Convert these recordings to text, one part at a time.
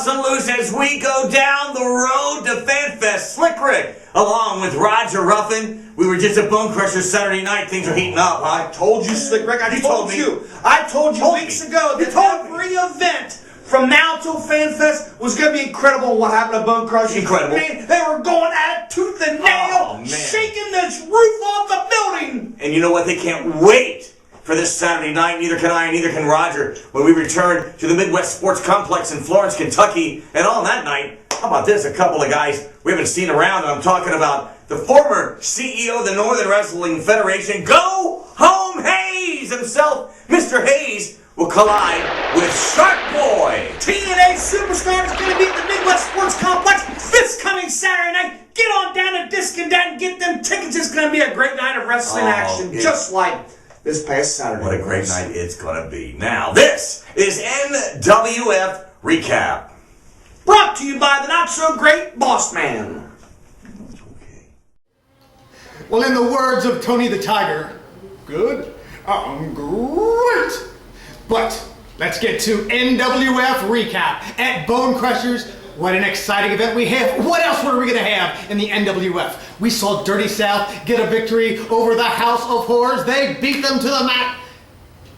Bustin Loose as we go down the road to Fanfest. Slick Rick, along with Roger Ruffin. We were just at Bonekrushers Saturday night. Things are heating up, huh? I told you, Slick Rick. I told you weeks ago that every event from now till Fanfest was going to be incredible. What happened to Bonekrushers? Incredible. Man, they were going at it tooth and nail, shaking this roof off the building. And you know what? They can't wait for this Saturday night. Neither can I, neither can Roger, when we return to the Midwest Sports Complex in Florence, Kentucky. And on that night, how about this? A couple of guys we haven't seen around. And I'm talking about the former CEO of the Northern Wrestling Federation, Go Home Hayes himself. Mr. Hayes will collide with Shark Boy. TNA Superstar is going to be at the Midwest Sports Complex this coming Saturday night. Get on down to Disc and Dat and get them tickets. It's going to be a great night of wrestling action, just like this past Saturday. What a great night it's going to be. Now, this is NWF Recap. Brought to you by the not-so-great Boss Man. Well, in the words of Tony the Tiger, good, I'm great. But let's get to NWF Recap at Bonekrushers. What an exciting event we have. What else were we going to have in the NWF? We saw Dirty South get a victory over the House of Horrors. They beat them to the mat.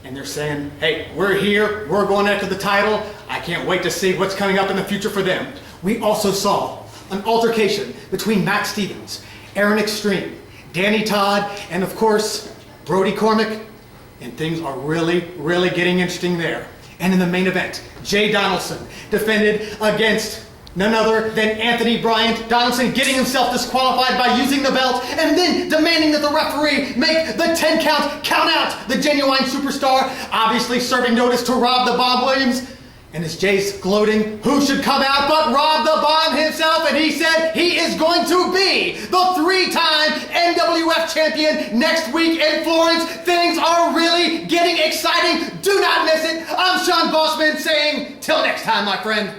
And they're saying, hey, we're here. We're going after the title. I can't wait to see what's coming up in the future for them. We also saw an altercation between Matt Stevens, Aaron Extreme, Danny Todd, and of course, Brody Cormick. And things are really, really getting interesting there. And in the main event, Jay Donaldson defended against none other than Anthony Bryant. Donaldson getting himself disqualified by using the belt and then demanding that the referee make the 10 count out the Genuine Superstar, obviously serving notice to Rob the Bomb Williams. And as Jay's gloating, who should come out but Rob the Bomb himself, and he said he is going to be the three-time NWF champion next week in Florence. Things are really getting exciting. Do not miss it. I'm Sean Bossman saying, till next time, my friend.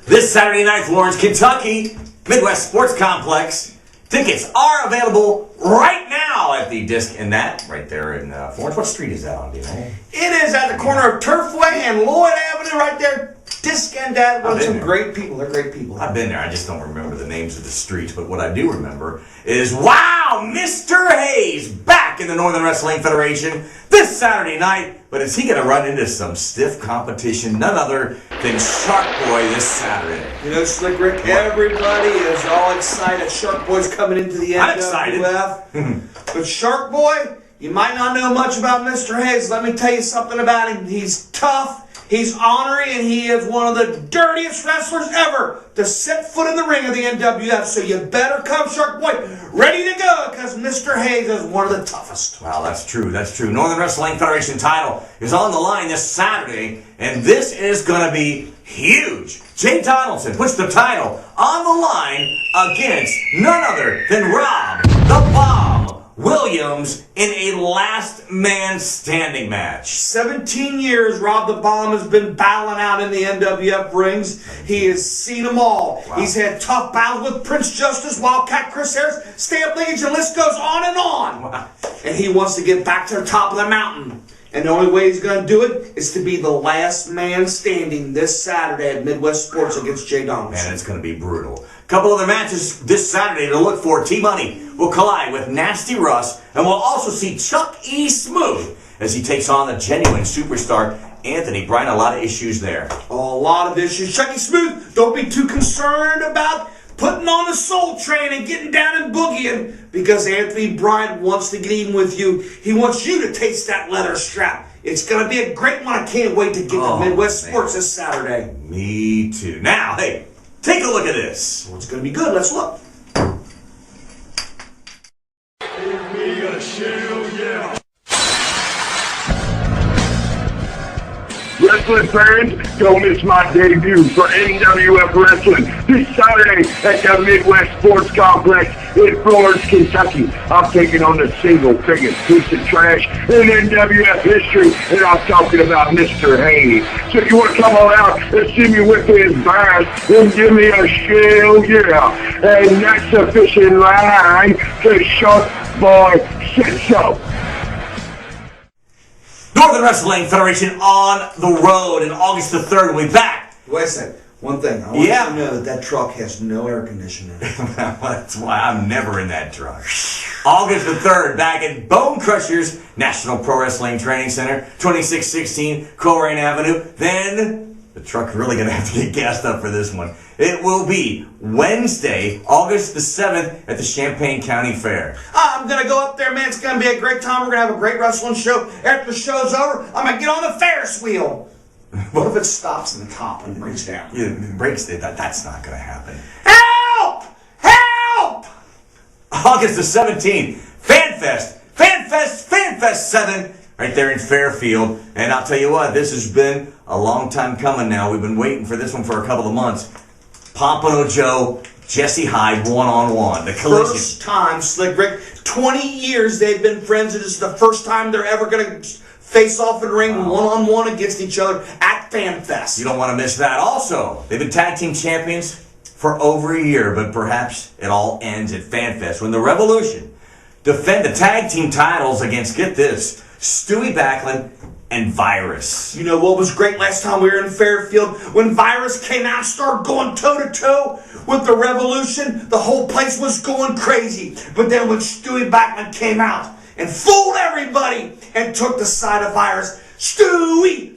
This Saturday night, Florence, Kentucky, Midwest Sports Complex. Tickets are available right now at the Disc and Dat, right there in Florence. What street is that on, do you know? It is at the corner of Turfway and Lloyd Avenue, right there. Disc and Dat. With some great people. They're great people. I've been there. I just don't remember the names of the streets. But what I do remember is, wow, Mr. Hayes back in the Northern Wrestling Federation this Saturday night. But is he going to run into some stiff competition? None other than Shark Boy this Saturday. You know, Slick Rick, everybody is all excited. Shark Boy's coming into the NWF. I'm excited. But Shark Boy, you might not know much about Mr. Hayes. Let me tell you something about him. He's tough. He's ornery, and he is one of the dirtiest wrestlers ever to set foot in the ring of the NWF. So you better come, Shark Boy, ready to go, because Mr. Hayes is one of the toughest. Wow, that's true. That's true. Northern Wrestling Federation title is on the line this Saturday, and this is going to be huge. Jay Donaldson puts the title on the line against none other than Rob the Bomb Williams in a last man standing match. 17 years Rob the Bomb has been battling out in the NWF rings. He has seen them all. Wow. He's had tough battles with Prince Justice, Wildcat Chris Harris, Stamp Lineage, and the list goes on and on. Wow. And he wants to get back to the top of the mountain. And the only way he's going to do it is to be the last man standing this Saturday at Midwest Sports against Jay Donaldson. Man, it's going to be brutal. Couple other matches this Saturday to look for. T-Money will collide with Nasty Russ, and we'll also see Chuck E. Smooth as he takes on the Genuine Superstar, Anthony Bryant. A lot of issues there. Oh, a lot of issues. Chuck E. Smooth, don't be too concerned about putting on the Soul Train and getting down and boogieing, because Anthony Bryant wants to get even with you. He wants you to taste that leather strap. It's going to be a great one. I can't wait to get to Midwest Sports this Saturday. Me too. Now, hey, take a look at this. Well, it's going to be good. Let's look. Wrestling fans, don't miss my debut for NWF Wrestling this Saturday at the Midwest Sports Complex in Florence, Kentucky. I'm taking on the single biggest piece of trash in NWF history, and I'm talking about Mr. Hayes. So if you want to come on out and see me with his bass and give me a shell, yeah. And that's a fishing line to Shark Boy said so. Northern Wrestling Federation on the road, and August the 3rd we'll be back Wait a second. One thing. I want you to know that truck has no air conditioning. That's why I'm never in that truck. August the 3rd, back at Bonekrushers National Pro Wrestling Training Center, 2616 Coleraine Avenue. Then, the truck's really going to have to get gassed up for this one. It will be Wednesday, August the 7th at the Champaign County Fair. I'm going to go up there, man. It's going to be a great time. We're going to have a great wrestling show. After the show's over, I'm going to get on the Ferris wheel. What if it stops in the top and breaks down? Yeah, it breaks. That's not going to happen. Help! Help! August the 17th, Fanfest 7, right there in Fairfield. And I'll tell you what, this has been a long time coming now. We've been waiting for this one for a couple of months. Pompano Joe, Jesse Hyde, one-on-one. The collision. First time, Slick Rick. 20 years they've been friends. It is the first time they're ever going to face off in the ring one-on-one against each other at Fanfest. You don't want to miss that. Also, they've been tag team champions for over a year, but perhaps it all ends at Fanfest when the Revolution defend the tag team titles against, get this, Stewie Backlund and Virus. You know what was great last time we were in Fairfield? When Virus came out and started going toe-to-toe with the Revolution, the whole place was going crazy. But then when Stewie Backlund came out and fooled everybody and took the side of Virus, Stewie!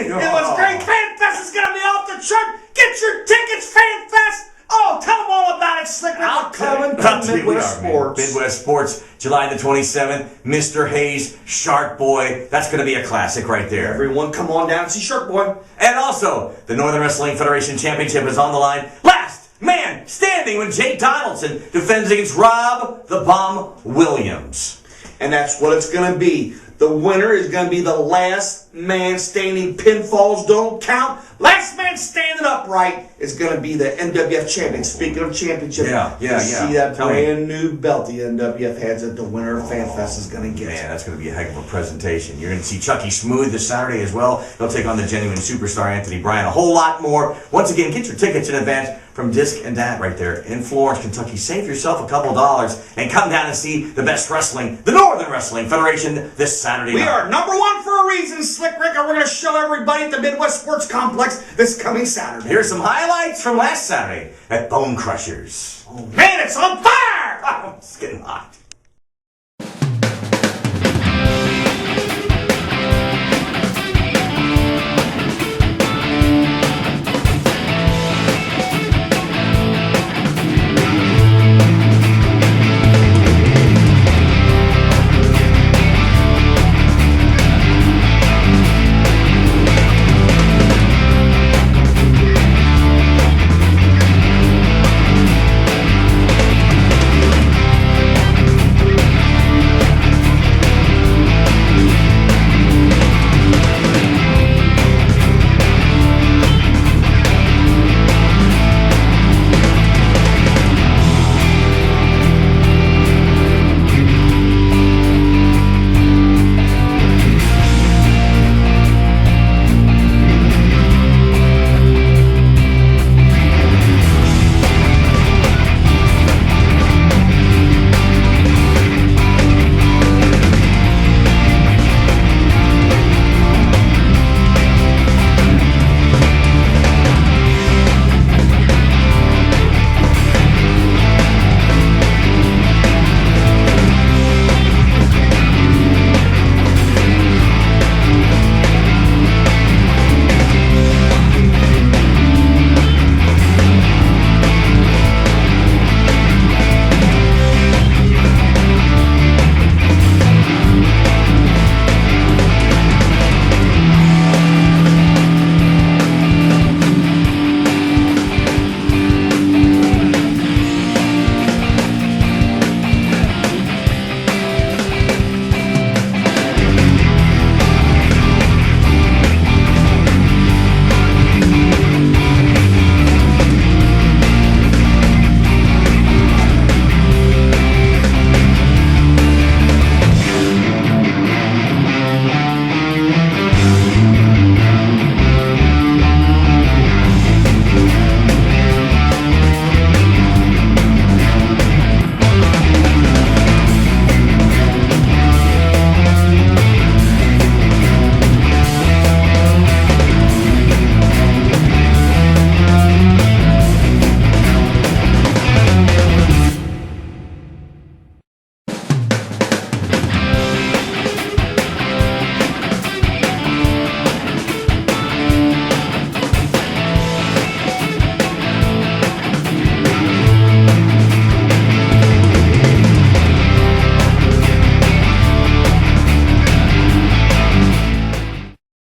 It was great. Fanfest is going to be off the chart. Get your tickets, Fanfest. Oh, tell them all about it, Slick. I'll come to Midwest Sports. Midwest Sports, July the 27th. Mr. Hayes, Shark Boy. That's going to be a classic right there. Everyone come on down and see Shark Boy. And also, the Northern Wrestling Federation Championship is on the line. Last man standing when Jay Donaldson defends against Rob the Bomb Williams. And that's what it's going to be. The winner is going to be the last man standing. Pinfalls don't count. Last man standing upright is going to be the NWF champion. Speaking of championship, you see that brand new belt the NWF has that the winner of Fanfest is going to get. Man, that's going to be a heck of a presentation. You're going to see Chucky Smooth this Saturday as well. They'll take on the genuine superstar Anthony Bryan. A whole lot more. Once again, get your tickets in advance from Disc and Dat right there in Florence, Kentucky. Save yourself a couple dollars and come down and see the best wrestling, the Northern Wrestling Federation, this Saturday night. We are number one for a reason, Slick Rick, and we're going to show everybody at the Midwest Sports Complex this coming Saturday. Here's some highlights from last Saturday at Bonekrushers. Oh man, it's on fire! It's getting hot.